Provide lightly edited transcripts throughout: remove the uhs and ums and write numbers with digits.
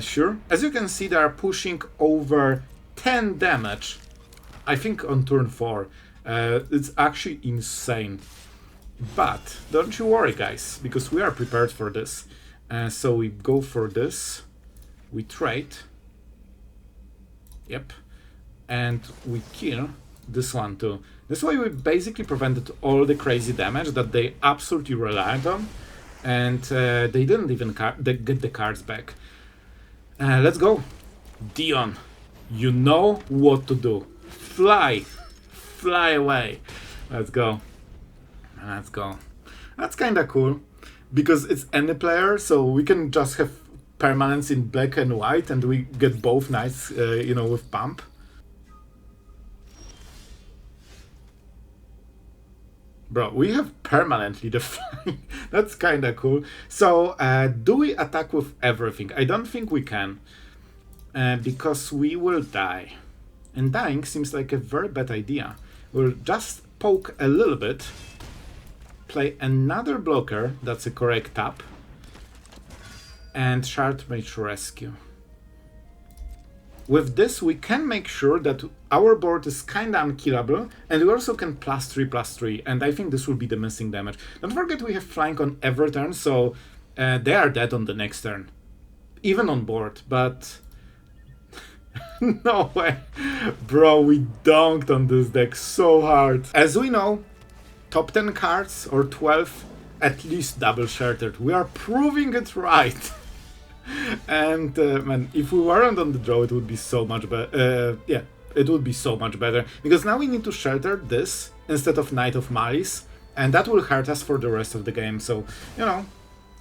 Sure. As you can see, they are pushing over 10 damage, I think, on turn 4. It's actually insane. But don't you worry, guys, because we are prepared for this. So we go for this. We trade. Yep. And we kill this one too. This way we basically prevented all the crazy damage that they absolutely relied on. And they didn't even get the cards back. Let's go. Dion, you know what to do. Fly. Fly away. Let's go. Let's go. That's kinda cool. Because it's any player, so we can just have permanents in black and white and we get both knights, you know, with pump. Bro, we have permanently the flying. That's kinda cool. So, do we attack with everything? I don't think we can. Because we will die. And dying seems like a very bad idea. We'll just poke a little bit. Play another blocker, that's a correct tap. And Shardmage Rescue. With this, we can make sure that our board is kinda unkillable, and we also can +3/+3, and I think this will be the missing damage. Don't forget we have flank on every turn, so they are dead on the next turn. Even on board, but... no way! Bro, we donked on this deck so hard. As we know, top 10 cards, or 12, at least double shattered. We are proving it right! And man, if we weren't on the draw, it would be so much better. Yeah, it would be so much better. Because now we need to shelter this instead of Knight of Malice. And that will hurt us for the rest of the game. So, you know,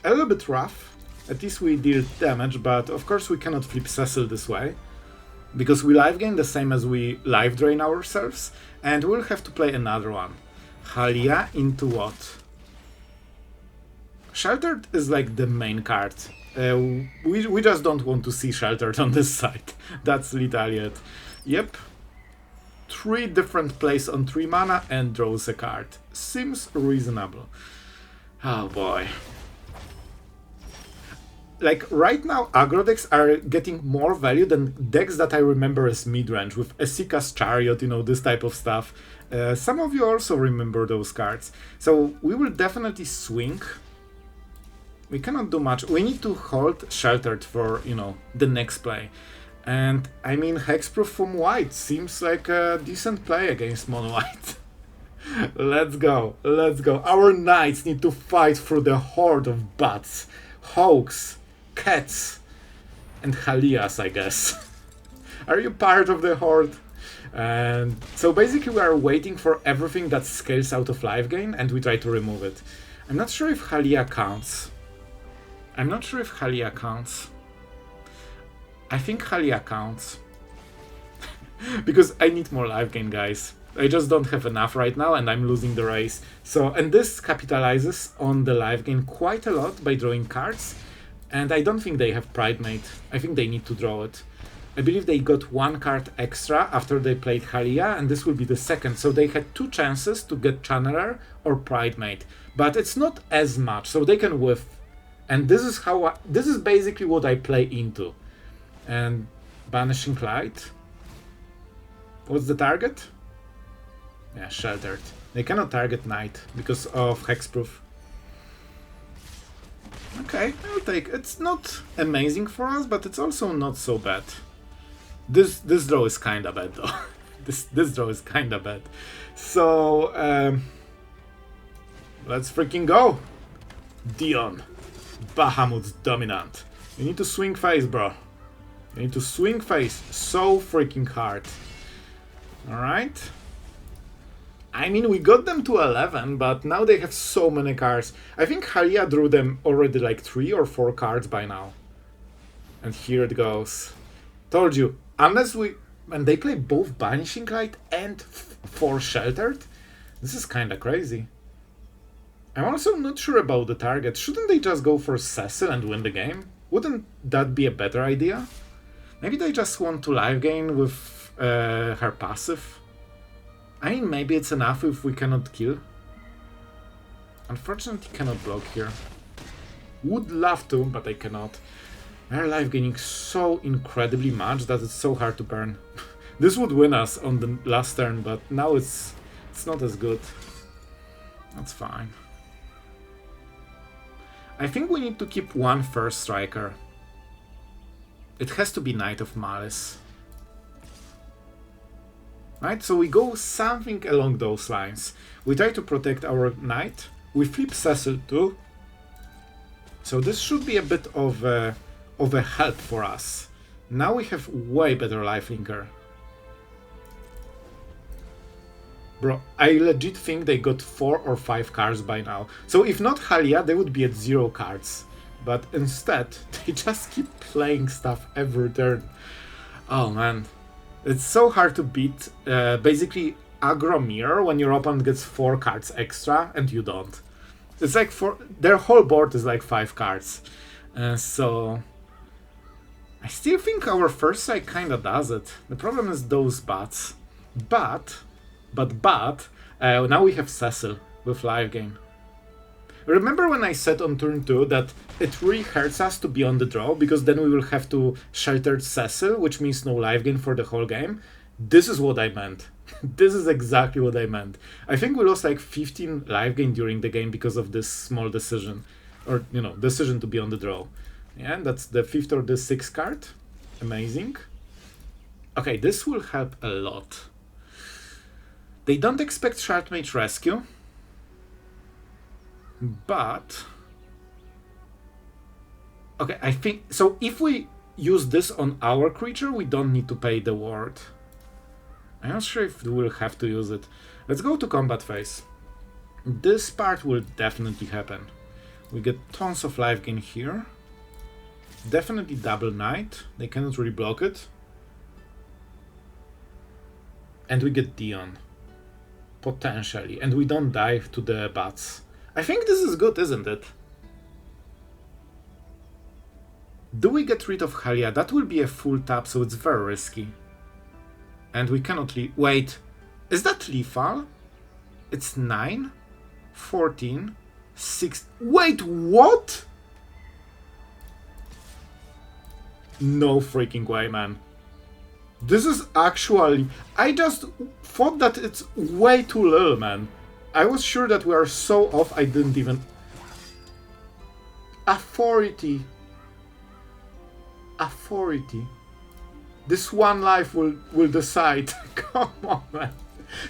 a little bit rough. At least we deal damage, but of course we cannot flip Cecil this way. Because we live gain the same as we live drain ourselves. And we'll have to play another one. Halia into what? Sheltered is like the main card. We just don't want to see Sheltered on this side. That's literally it. Yep. 3 different plays on 3 mana and draws a card. Seems reasonable. Oh boy. Like right now, aggro decks are getting more value than decks that I remember as mid-range, with Esika's Chariot, you know, this type of stuff. Some of you also remember those cards. So we will definitely swing. We cannot do much. We need to hold Sheltered for, you know, the next play. And, I mean, Hexproof from white seems like a decent play against mono white. Let's go, let's go. Our knights need to fight through the horde of bats, hawks, cats, and Halias, I guess. Are you part of the horde? And so basically we are waiting for everything that scales out of life gain, and we try to remove it. I'm not sure if Halia counts. I think Halia counts. Because I need more life gain, guys. I just don't have enough right now and I'm losing the race. So, and this capitalizes on the life gain quite a lot by drawing cards. And I don't think they have Pridemate. I think they need to draw it. I believe they got 1 card extra after they played Halia, and this will be the second. So they had 2 chances to get Channeler or Pridemate. But it's not as much, so they can whiff. And this is how this is basically what I play into. And Banishing Light. What's the target? Yeah, Sheltered. They cannot target Knight because of Hexproof. Okay, I'll take. It's not amazing for us, but it's also not so bad. This draw is kinda bad though. this draw is kinda bad. So let's freaking go. Dion. Bahamut's dominant. You need to swing face, bro. You need to swing face so freaking hard. Alright. I mean, we got them to 11, but now they have so many cards. I think Halia drew them already like 3 or 4 cards by now. And here it goes. Told you, unless we... And they play both Banishing Light and 4 Sheltered? This is kinda crazy. I'm also not sure about the target. Shouldn't they just go for Cecil and win the game? Wouldn't that be a better idea? Maybe they just want to live gain with her passive. I mean, maybe it's enough if we cannot kill. Unfortunately, cannot block here. Would love to, but I cannot. They're life gaining so incredibly much that it's so hard to burn. This would win us on the last turn, but now it's not as good. That's fine. I think we need to keep one first striker. It has to be Knight of Malice. Right, so we go something along those lines. We try to protect our knight. We flip Cecil too. So this should be a bit of a help for us. Now we have way better lifelinker. Bro, I legit think they got 4 or 5 cards by now. So if not Halia, they would be at 0 cards. But instead, they just keep playing stuff every turn. Oh man. It's so hard to beat basically aggro mirror when your opponent gets 4 cards extra and you don't. It's like their whole board is like 5 cards. So I still think our first strike kinda does it. The problem is those bats. But now we have Cecil with life gain. Remember when I said on turn 2 that it really hurts us to be on the draw, because then we will have to shelter Cecil, which means no life gain for the whole game? This is what I meant. This is exactly what I meant. I think we lost like 15 life gain during the game because of this small decision. Or, you know, decision to be on the draw. Yeah, that's the 5th or the 6th card. Amazing. Okay, this will help a lot. They don't expect Shardmage Rescue. But okay, I think so. If we use this on our creature, we don't need to pay the ward. I'm not sure if we will have to use it. Let's go to combat phase. This part will definitely happen. We get tons of life gain here. Definitely double knight. They cannot really block it. And we get Dion. Potentially. And we don't dive to the bats. I think this is good, isn't it? Do we get rid of Halia? That will be a full tap, so it's very risky. And we cannot wait, is that lethal? It's 9, 14, 6... Wait, what? No freaking way, man. This is actually... I just thought that it's way too little, man. I was sure that we are so off, I didn't even... Authority. Authority. This one life will decide. Come on, man.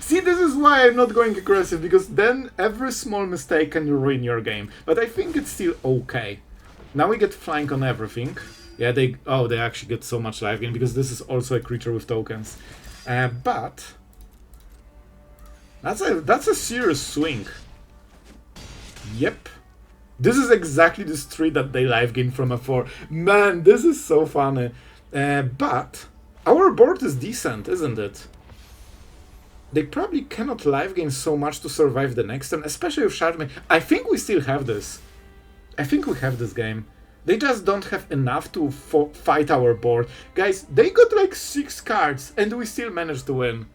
See, this is why I'm not going aggressive, because then every small mistake can ruin your game. But I think it's still okay. Now we get flank on everything. Yeah, they actually get so much life gain, because this is also a creature with tokens. But... That's a serious swing. Yep. This is exactly the street that they life gain from a 4. Man, this is so funny. But our board is decent, isn't it? They probably cannot life gain so much to survive the next turn, especially with Shardmage. I think we still have this. I think we have this game. They just don't have enough to fight our board. Guys, they got like 6 cards and we still managed to win.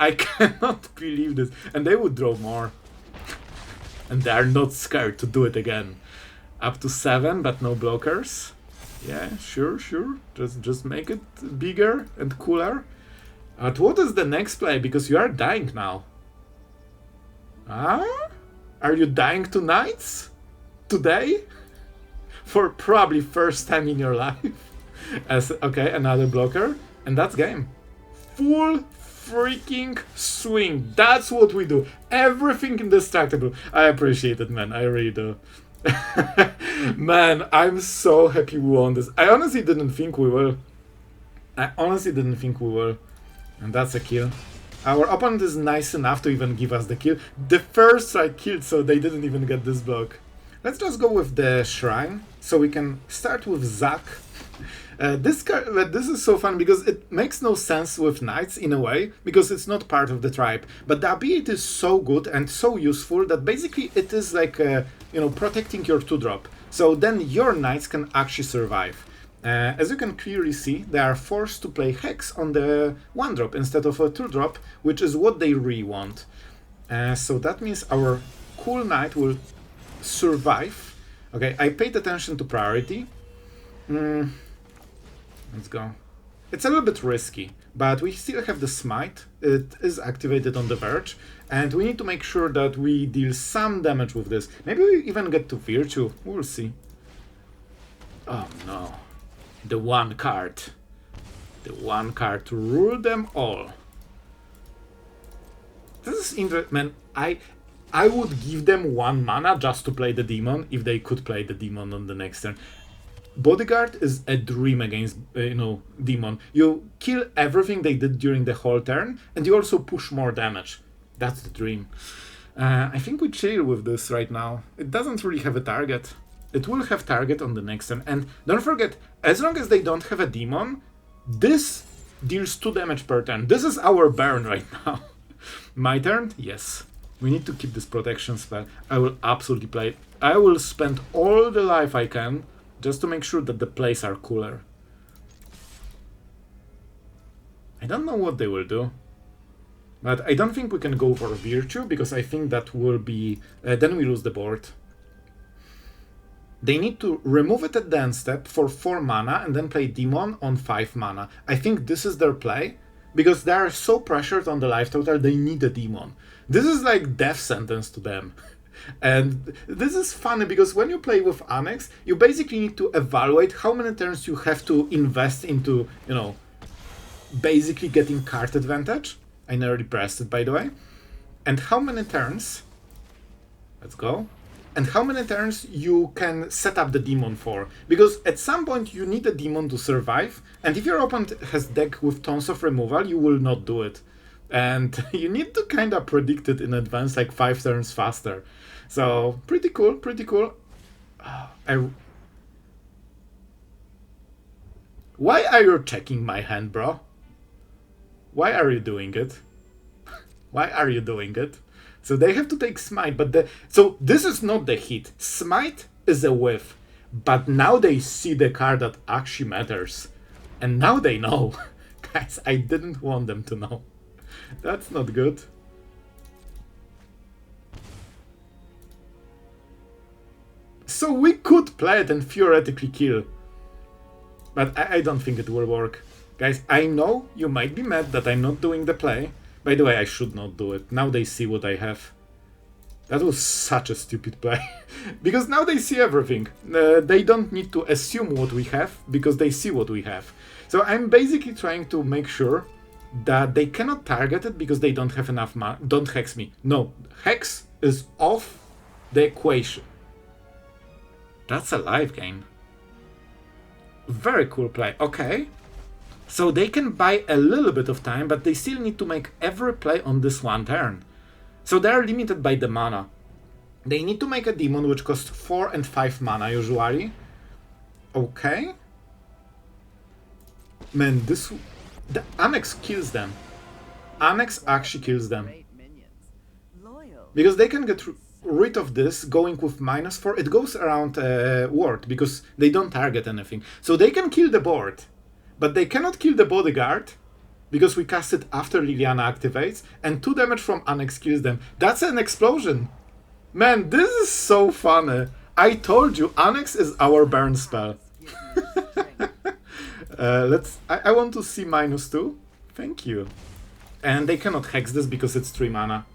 I cannot believe this. And they would draw more. And they are not scared to do it again. Up to 7, but no blockers. Yeah, sure. Just make it bigger and cooler. But what is the next play? Because you are dying now. Ah? Are you dying to knights? Today? For probably first time in your life. Okay, another blocker. And that's game. Full freaking swing. That's what we do. Everything indestructible. I appreciate it, man. I really do. Man, I'm so happy we won this. I honestly didn't think we will. And that's a kill. Our opponent is nice enough to even give us the kill. The first strike killed, so they didn't even get this block. Let's just go with the Shrine, so we can start with Zack. This is so fun because it makes no sense with knights in a way, because it's not part of the tribe. But the ability is so good and so useful that basically it is like, protecting your 2-drop. So then your knights can actually survive. As you can clearly see, they are forced to play Hex on the 1-drop instead of a 2-drop, which is what they really want. So that means our cool knight will survive. Okay, I paid attention to priority. Let's go. It's a little bit risky, but we still have the Smite. It is activated on the Verge, and we need to make sure that we deal some damage with this. Maybe we even get to Virtue. We'll see. Oh no. The one card. The one card to rule them all. This is interesting. Man, I would give them 1 mana just to play the demon if they could play the demon on the next turn. Bodyguard is a dream against, demon. You kill everything they did during the whole turn, and you also push more damage. That's the dream. I think we chill with this right now. It doesn't really have a target. It will have target on the next turn. And don't forget, as long as they don't have a demon, this deals 2 damage per turn. This is our burn right now. My turn? Yes. We need to keep this protection spell. I will absolutely play it. I will spend all the life I can just to make sure that the plays are cooler. I don't know what they will do. But I don't think we can go for Virtue, because I think that will be... then we lose the board. They need to remove it at the end step for 4 mana and then play Demon on 5 mana. I think this is their play, because they are so pressured on the life total, they need a Demon. This is like death sentence to them. And this is funny, because when you play with Annex, you basically need to evaluate how many turns you have to invest into, basically getting card advantage. I nearly pressed it, by the way. And how many turns... Let's go. And how many turns you can set up the demon for. Because at some point you need a demon to survive, and if your opponent has deck with tons of removal, you will not do it. And you need to kind of predict it in advance, like 5 turns faster. So, pretty cool, pretty cool. Why are you checking my hand, bro? Why are you doing it? Why are you doing it? So they have to take Smite, but so this is not the hit. Smite is a whiff, but now they see the card that actually matters. And now they know. Guys, I didn't want them to know. That's not good. So we could play it and theoretically kill. But I don't think it will work. Guys, I know you might be mad that I'm not doing the play. By the way, I should not do it. Now they see what I have. That was such a stupid play. Because now they see everything. They don't need to assume what we have, because they see what we have. So I'm basically trying to make sure that they cannot target it because they don't have enough mana. Don't hex me. No, hex is off the equation. That's a live gain. Very cool play. Okay. So they can buy a little bit of time, but they still need to make every play on this one turn. So they are limited by the mana. They need to make a demon which costs 4 and 5 mana usually. Okay. Man, the Annex kills them. Annex actually kills them. Because they can get rid of this going with -4. It goes around ward because they don't target anything. So they can kill the board. But they cannot kill the Bodyguard, because we cast it after Liliana activates, and 2 damage from Annex kills them. That's an explosion! Man, this is so funny! I told you, Annex is our burn spell. I want to see -2. Thank you. And they cannot hex this because it's 3 mana.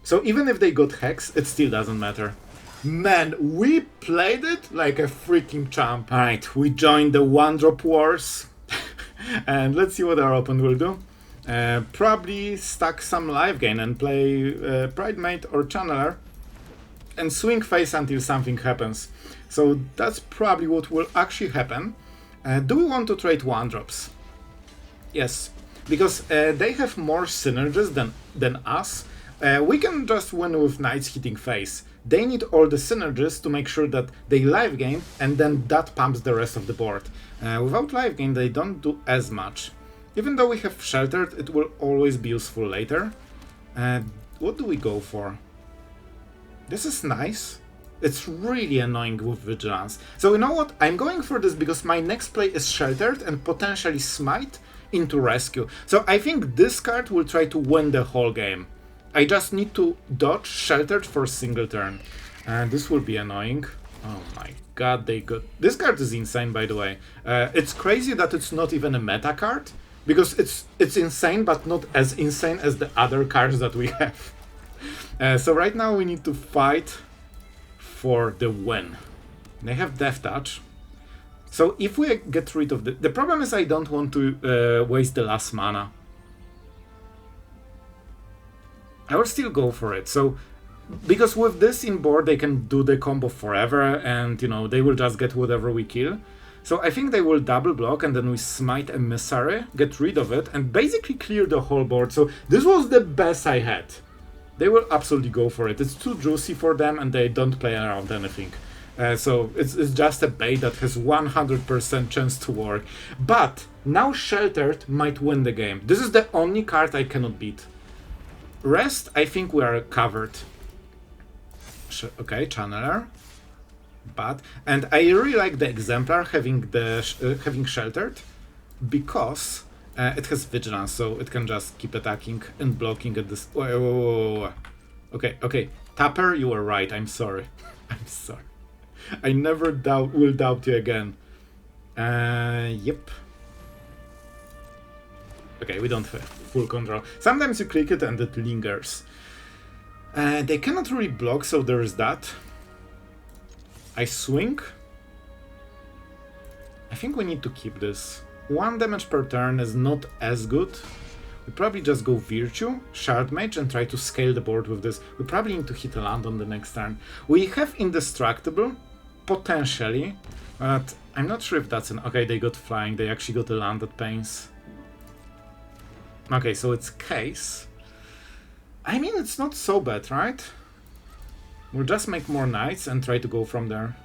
So even if they got hex, it still doesn't matter. Man, we played it like a freaking champ. Alright, we joined the 1-drop wars. And let's see what our opponent will do. Probably stack some life gain and play Pridemate or Channeler and swing face until something happens. So that's probably what will actually happen. Do we want to trade 1-drops? Yes, because they have more synergies than us. We can just win with Knights hitting face. They need all the synergies to make sure that they life gain, and then that pumps the rest of the board. Without life gain, they don't do as much. Even though we have Sheltered, it will always be useful later. What do we go for? This is nice. It's really annoying with Vigilance. So you know what? I'm going for this because my next play is Sheltered and potentially Smite into Rescue. So I think this card will try to win the whole game. I just need to dodge Sheltered for a single turn. And this will be annoying. Oh my god, they got... This card is insane, by the way. It's crazy that it's not even a meta card, because it's insane, but not as insane as the other cards that we have. So right now we need to fight for the win. They have Death Touch. So if we get rid of the problem is I don't want to waste the last mana. I will still go for it. So because with this in board they can do the combo forever, and you know they will just get whatever we kill. So I think they will double block, and then we Smite Emissary, get rid of it, and basically clear the whole board. So this was the best I had. They will absolutely go for it. It's too juicy for them, and they don't play around anything. So it's just a bait that has 100% chance to work. But now Sheltered might win the game. This is the only card I cannot beat. Rest, I think we are covered. Okay, Channeler. But and I really like the Exemplar having having Sheltered, because it has Vigilance, so it can just keep attacking and blocking at this. Whoa. Okay, Tapper, you were right. I'm sorry. I'm sorry. I never will doubt you again. Yep. Okay, we don't have full control. Sometimes you click it and it lingers. They cannot really block, so there is that. I swing. I think we need to keep this. 1 damage per turn is not as good. We probably just go Virtue, Shardmage, and try to scale the board with this. We probably need to hit a land on the next turn. We have Indestructible, potentially, but I'm not sure if that's an... Okay, they got Flying, they actually got a land that pains. Okay, so it's Case. I mean, it's not so bad, right? We'll just make more Knights and try to go from there.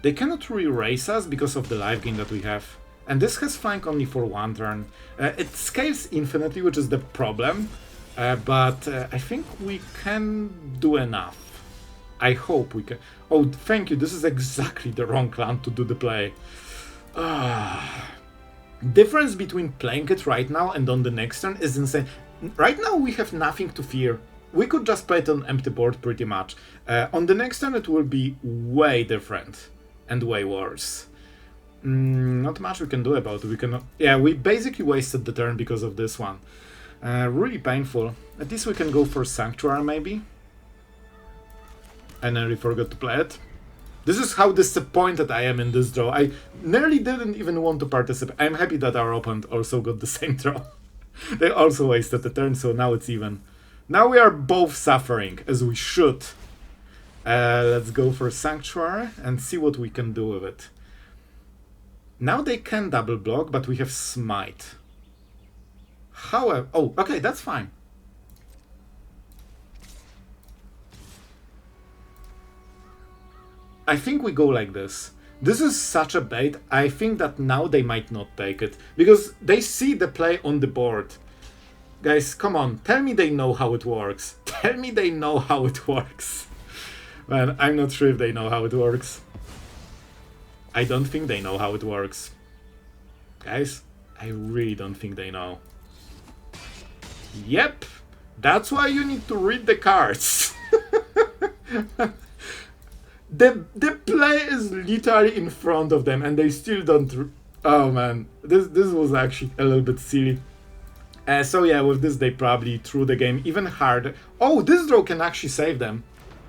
They cannot really race us because of the life gain that we have. And this has Flying only for 1 turn. It scales infinitely, which is the problem. But I think we can do enough. I hope we can. Oh, thank you. This is exactly the wrong land to do the play. Difference between playing it right now and on the next turn is insane. Right now we have nothing to fear. We could just play it on empty board pretty much. On the next turn it will be way different and way worse. Not much we can do about it. We cannot. Yeah, we basically wasted the turn because of this one. Really painful. At least we can go for Sanctuary maybe. I nearly forgot to play it. This is how disappointed I am in this draw. I nearly didn't even want to participate. I'm happy that our opponent also got the same draw. They also wasted the turn, so now it's even. Now we are both suffering, as we should. Let's go for Sanctuary and see what we can do with it. Now they can double block, but we have Smite. However... Oh, okay, that's fine. I think we go like this. This is such a bait. I think that now they might not take it, because they see the play on the board. Guys, come on, tell me they know how it works. Tell me they know how it works. Man, I'm not sure if they know how it works. I don't think they know how it works. Guys, I really don't think they know. Yep, that's why you need to read the cards. The play is literally in front of them and they still don't... Oh man, this was actually a little bit silly. So yeah, with this they probably threw the game even harder. Oh, this draw can actually save them,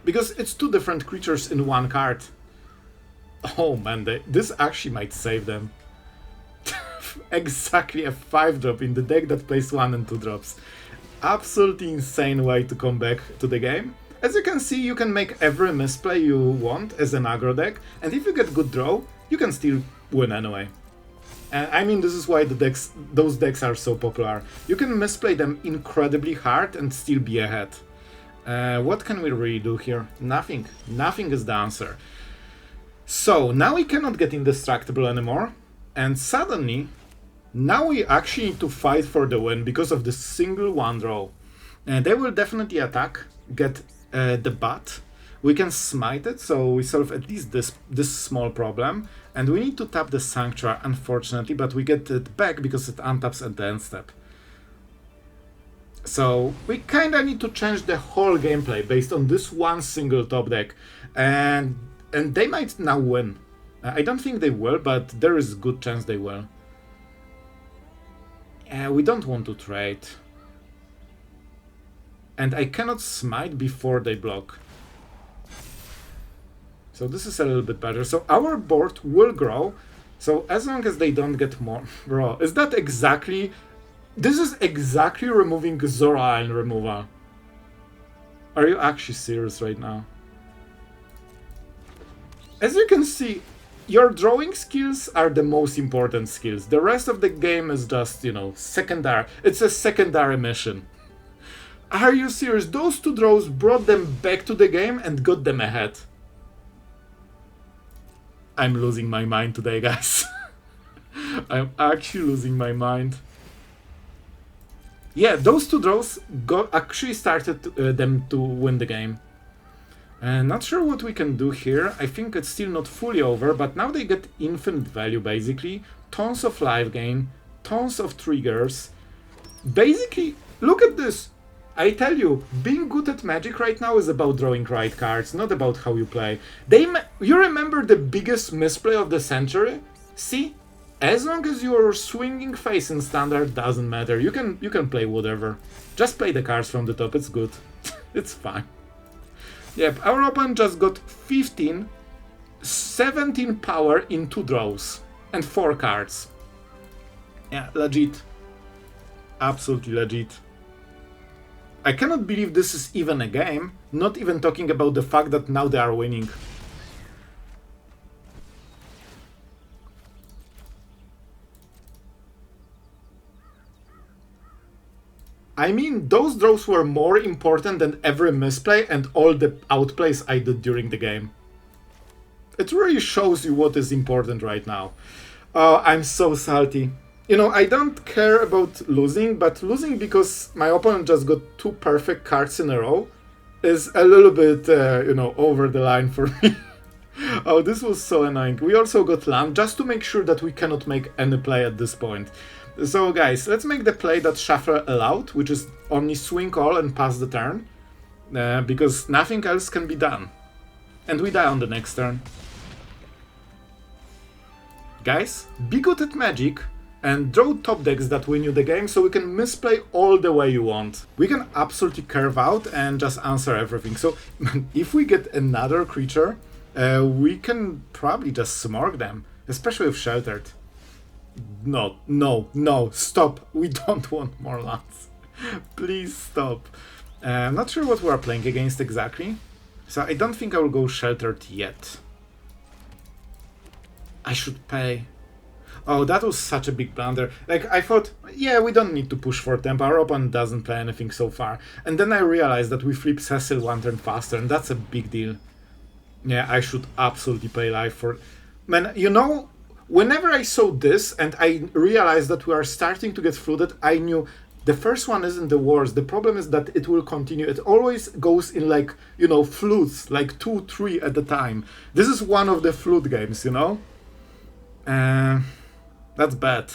because it's 2 different creatures in 1 card. Oh man, this actually might save them. Exactly a 5-drop in the deck that plays 1 and 2 drops. Absolutely insane way to come back to the game. As you can see, you can make every misplay you want as an aggro deck, and if you get good draw, you can still win anyway. I mean, this is why those decks are so popular. You can misplay them incredibly hard and still be ahead. What can we really do here? Nothing. Nothing is the answer. So, now we cannot get indestructible anymore, and suddenly, now we actually need to fight for the win because of this single 1 draw. They will definitely attack, get the butt. We can smite it, so we solve at least this small problem. And we need to tap the Sanctuary, unfortunately, but we get it back because it untaps at the end step. So we kinda need to change the whole gameplay based on this one single top deck. And And they might now win. I don't think they will, but there is a good chance they will. We don't want to trade. And I cannot smite before they block. So this is a little bit better. So our board will grow. So as long as they don't get more... Bro, is that exactly... This is exactly removing Zora Island removal. Are you actually serious right now? As you can see, your drawing skills are the most important skills. The rest of the game is just, you know, secondary. It's a secondary mission. Are you serious? Those two draws brought them back to the game and got them ahead. I'm losing my mind today, guys. I'm actually losing my mind. Yeah, those two draws actually started them to win the game. Not sure what we can do here. I think it's still not fully over, but now they get infinite value basically. Tons of life gain, tons of triggers. Basically, look at this. I tell you, being good at Magic right now is about drawing right cards, not about how you play. You remember the biggest misplay of the century? See? As long as you're swinging face in standard, doesn't matter. You can play whatever. Just play the cards from the top, it's good. It's fine. Yep, our opponent just got 17 power in 2 draws. And 4 cards. Yeah, legit. Absolutely legit. I cannot believe this is even a game, not even talking about the fact that now they are winning. I mean, those draws were more important than every misplay and all the outplays I did during the game. It really shows you what is important right now. I'm so salty. You know, I don't care about losing, but losing because my opponent just got 2 perfect cards in a row is a little bit, you know, over the line for me. Oh, this was so annoying. We also got land just to make sure that we cannot make any play at this point. So guys, let's make the play that Shuffler allowed, which is only swing all and pass the turn, because nothing else can be done. And we die on the next turn. Guys, be good at Magic and draw top decks that win you the game so we can misplay all the way you want. We can absolutely curve out and just answer everything. So if we get another creature, we can probably just smorg them, especially if sheltered. No, stop. We don't want more lands. Please stop. I'm not sure what we are playing against exactly, so I don't think I will go sheltered yet. I should pay. Oh, that was such a big blunder. Like, I thought, yeah, we don't need to push for tempo. Our opponent doesn't play anything so far. And then I realized that we flip Cecil 1 turn faster, and that's a big deal. Yeah, I should absolutely pay life for... Man, you know, whenever I saw this and I realized that we are starting to get flooded, I knew the first one isn't the worst. The problem is that it will continue. It always goes in, like, you know, floods, like 2, 3 at a time. This is one of the flood games, you know? That's bad.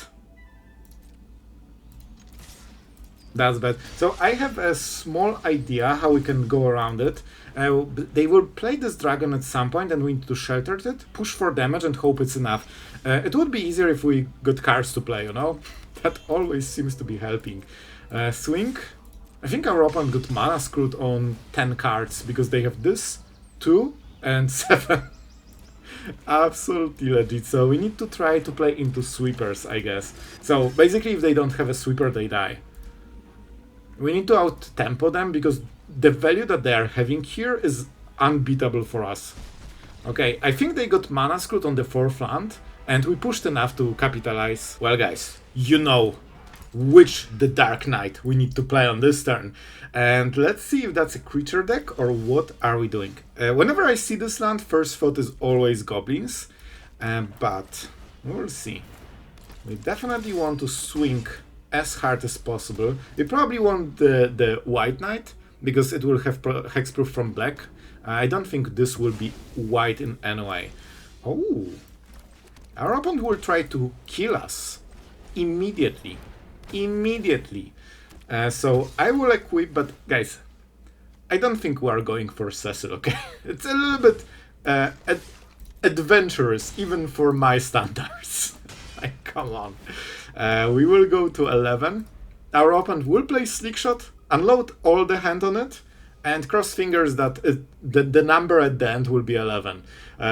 That's bad. So I have a small idea how we can go around it. They will play this dragon at some point and we need to shelter it, push for damage and hope it's enough. It would be easier if we got cards to play, you know? That always seems to be helping. Swing. I think our opponent got mana screwed on 10 cards because they have this, 2, and 7. Absolutely legit. So we need to try to play into sweepers, I guess. So basically if they don't have a sweeper, they die. We need to out-tempo them because the value that they are having here is unbeatable for us. Okay, I think they got mana screwed on the 4th land and we pushed enough to capitalize. Well guys, you know which the Dark Knight we need to play on this turn. And let's see if that's a creature deck or what are we doing. Whenever I see this land, first thought is always goblins, but we'll see. We definitely want to swing as hard as possible. We probably want the White Knight because it will have hexproof from black. I don't think this will be white in any way. Oh, our opponent will try to kill us immediately. So I will equip, but guys, I don't think we are going for Cecil, okay? It's a little bit adventurous, even for my standards. Like, come on. We will go to 11. Our opponent will play Slickshot, unload all the hand on it, and cross fingers that the number at the end will be 11.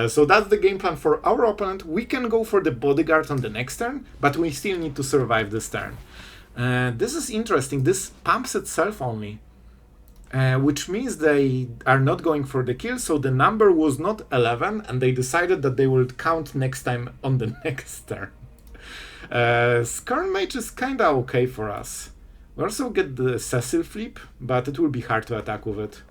So that's the game plan for our opponent. We can go for the Bodyguard on the next turn, but we still need to survive this turn. This is interesting. This pumps itself only, which means they are not going for the kill, so the number was not 11, and they decided that they will count next time on the next turn. Shardmage is kinda okay for us. We also get the Cecil flip, but it will be hard to attack with it.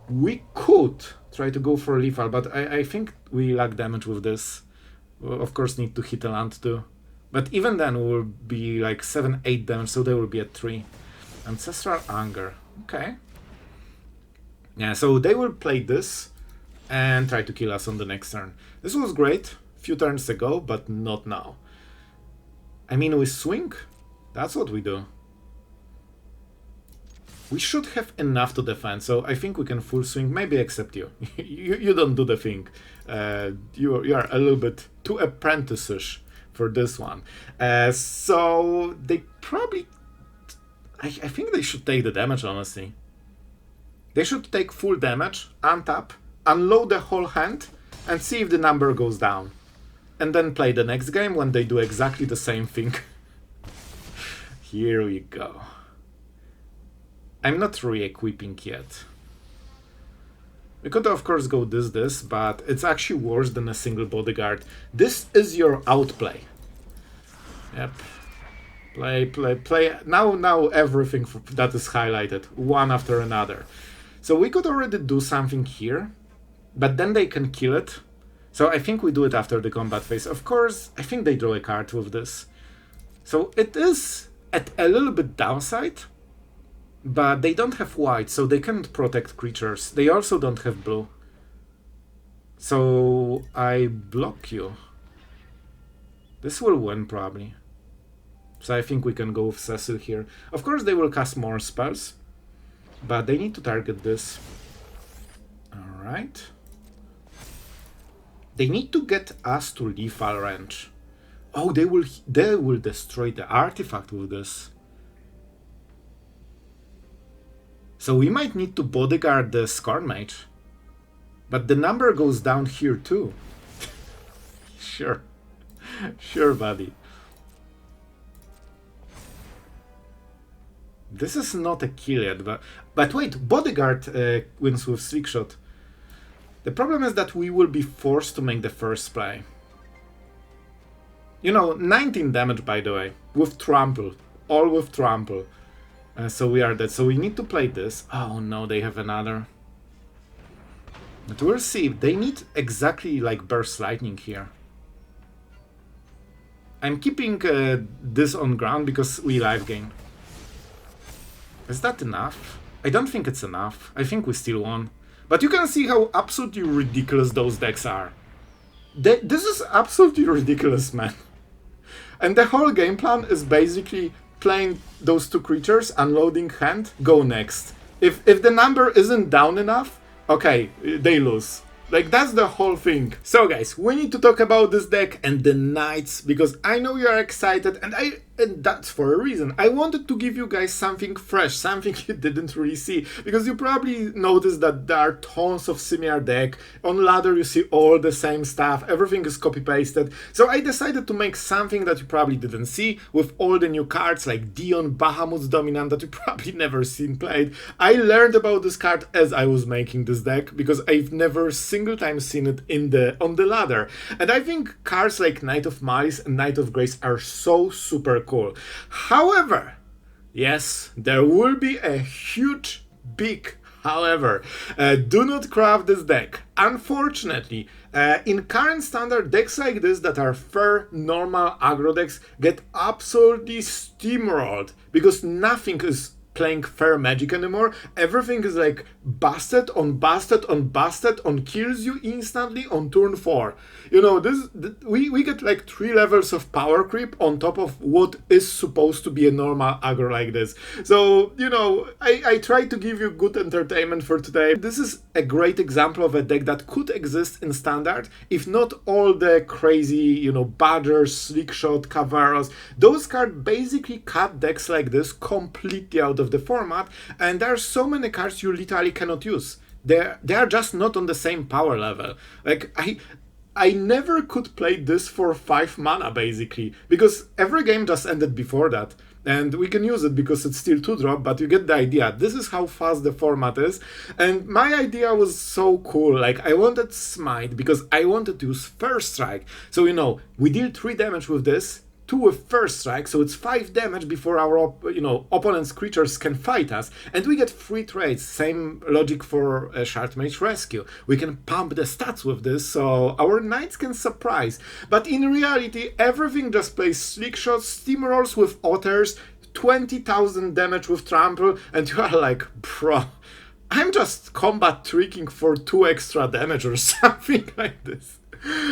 We could try to go for lethal, but I think we lack damage with this. We'll of course need to hit a land too. But even then we will be like 7-8 damage, so they will be at 3. Ancestral Anger. Okay. Yeah, so they will play this and try to kill us on the next turn. This was great a few turns ago, but not now. I mean, we swing. That's what we do. We should have enough to defend, so I think we can full swing, maybe except you. You don't do the thing. You are a little bit too apprentice-ish for this one. So they probably... I think they should take the damage, honestly. They should take full damage, untap, unload the whole hand, and see if the number goes down. And then play the next game when they do exactly the same thing. Here we go. I'm not re-equipping yet. We could of course go this, but it's actually worse than a single Bodyguard. This is your outplay. Yep. Play. Now everything that is highlighted, one after another. So we could already do something here, but then they can kill it. So I think we do it after the combat phase. Of course, I think they draw a card with this. So it is at a little bit downside, but they don't have white, so they can't protect creatures. They also don't have blue. So I block you. This will win probably. So I think we can go with Cecil here. Of course they will cast more spells, but they need to target this. Alright. They need to get us to lethal range. Oh, they will destroy the artifact with this. So we might need to Bodyguard the Shardmage. But the number goes down here too. Sure. Sure, buddy. This is not a kill yet, but wait, Bodyguard wins with Slickshot. The problem is that we will be forced to make the first play. You know, 19 damage by the way, with Trample. All with Trample. So we are dead. So we need to play this. Oh no, they have another. But we'll see. They need exactly like Burst Lightning here. I'm keeping this on ground because we live gain. Is that enough? I don't think it's enough. I think we still won. But you can see how absolutely ridiculous those decks are. This is absolutely ridiculous, man. And the whole game plan is basically playing those two creatures, unloading hand, go next. If the number isn't down enough, okay, they lose. Like, that's the whole thing. So guys, we need to talk about this deck and the Knights, because I know you are excited, and that's for a reason. I wanted to give you guys something fresh, something you didn't really see, because you probably noticed that there are tons of similar deck. On ladder you see all the same stuff, everything is copy-pasted. So I decided to make something that you probably didn't see, with all the new cards like Dion, Bahamut's Dominant that you probably never seen played. I learned about this card as I was making this deck, because I've never single time seen it on the ladder. And I think cards like Knight of Malice and Knight of Grace are so super cool. However, yes, there will be a huge, big however. Do not craft this deck. Unfortunately, in current standard, decks like this that are fair, normal aggro decks get absolutely steamrolled because nothing is playing fair magic anymore. Everything is like busted on busted on busted on kills you instantly on turn 4. You know, we get like 3 levels of power creep on top of what is supposed to be a normal aggro like this. So, you know, I try to give you good entertainment for today. This is a great example of a deck that could exist in standard if not all the crazy, you know, Badgers, Slickshot, Cavaros. Those cards basically cut decks like this completely out of the format, and there are so many cards you literally cannot use. They are just not on the same power level. Like, I never could play this for 5 mana basically, because every game just ended before that. And we can use it because it's still 2-drop, but you get the idea. This is how fast the format is. And my idea was so cool. Like, I wanted Smite because I wanted to use First Strike. So, you know, we deal 3 damage with this, 2 with First Strike, so it's 5 damage before our opponent's creatures can fight us, and we get free trades. Same logic for Shardmage Rescue. We can pump the stats with this, so our knights can surprise. But in reality, everything just plays slick shots, steamrolls with otters, 20,000 damage with trample, and you are like, bro, I'm just combat tricking for 2 extra damage or something like this.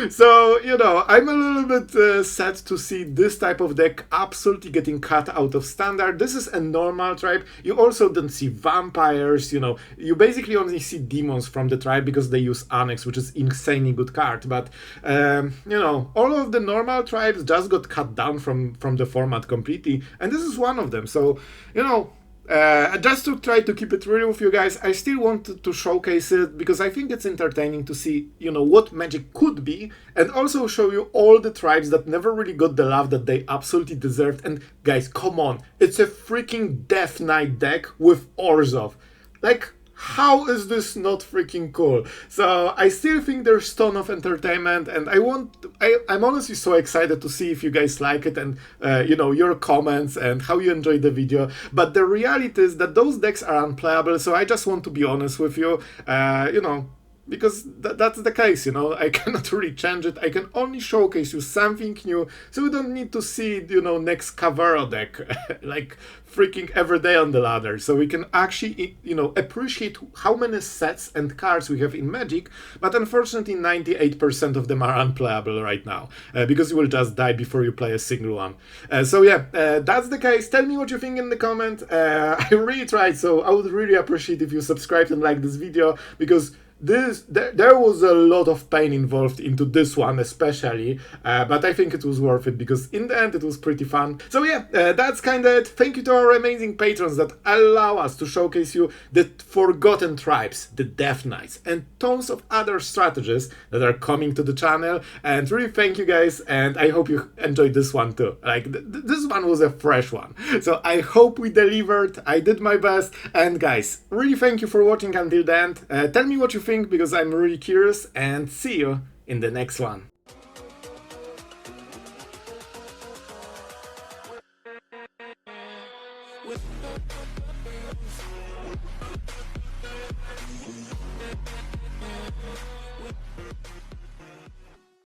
So, you know, I'm a little bit sad to see this type of deck absolutely getting cut out of standard. This is a normal tribe. You also don't see vampires, you know. You basically only see demons from the tribe because they use Annex, which is insanely good card. But, you know, all of the normal tribes just got cut down from the format completely. And this is one of them. So, you know, just to try to keep it real with you guys, I still want to showcase it because I think it's entertaining to see, you know, what Magic could be, and also show you all the tribes that never really got the love that they absolutely deserved. And guys, come on, it's a freaking Death Knight deck with Orzhov. Like, how is this not freaking cool? So I still think there's a ton of entertainment, and I'm honestly so excited to see if you guys like it and you know, your comments and how you enjoyed the video. But the reality is that those decks are unplayable, so I just want to be honest with you, you know, because that's the case, you know. I cannot really change it. I can only showcase you something new, so we don't need to see, you know, next Cavaro deck like freaking every day on the ladder. So we can actually, you know, appreciate how many sets and cards we have in Magic, but unfortunately 98% of them are unplayable right now, because you will just die before you play a single one. So yeah, that's the case. Tell me what you think in the comment. I really tried, so I would really appreciate if you subscribed and like this video, because there was a lot of pain involved into this one especially, but I think it was worth it because in the end it was pretty fun. So yeah, that's kinda it. Thank you to our amazing patrons that allow us to showcase you the forgotten tribes, the Death Knights, and tons of other strategies that are coming to the channel. And really thank you guys, and I hope you enjoyed this one too. Like, this one was a fresh one, so I hope we delivered. I did my best, and guys, really thank you for watching until the end. Tell me what you think, because I'm really curious, and see you in the next one.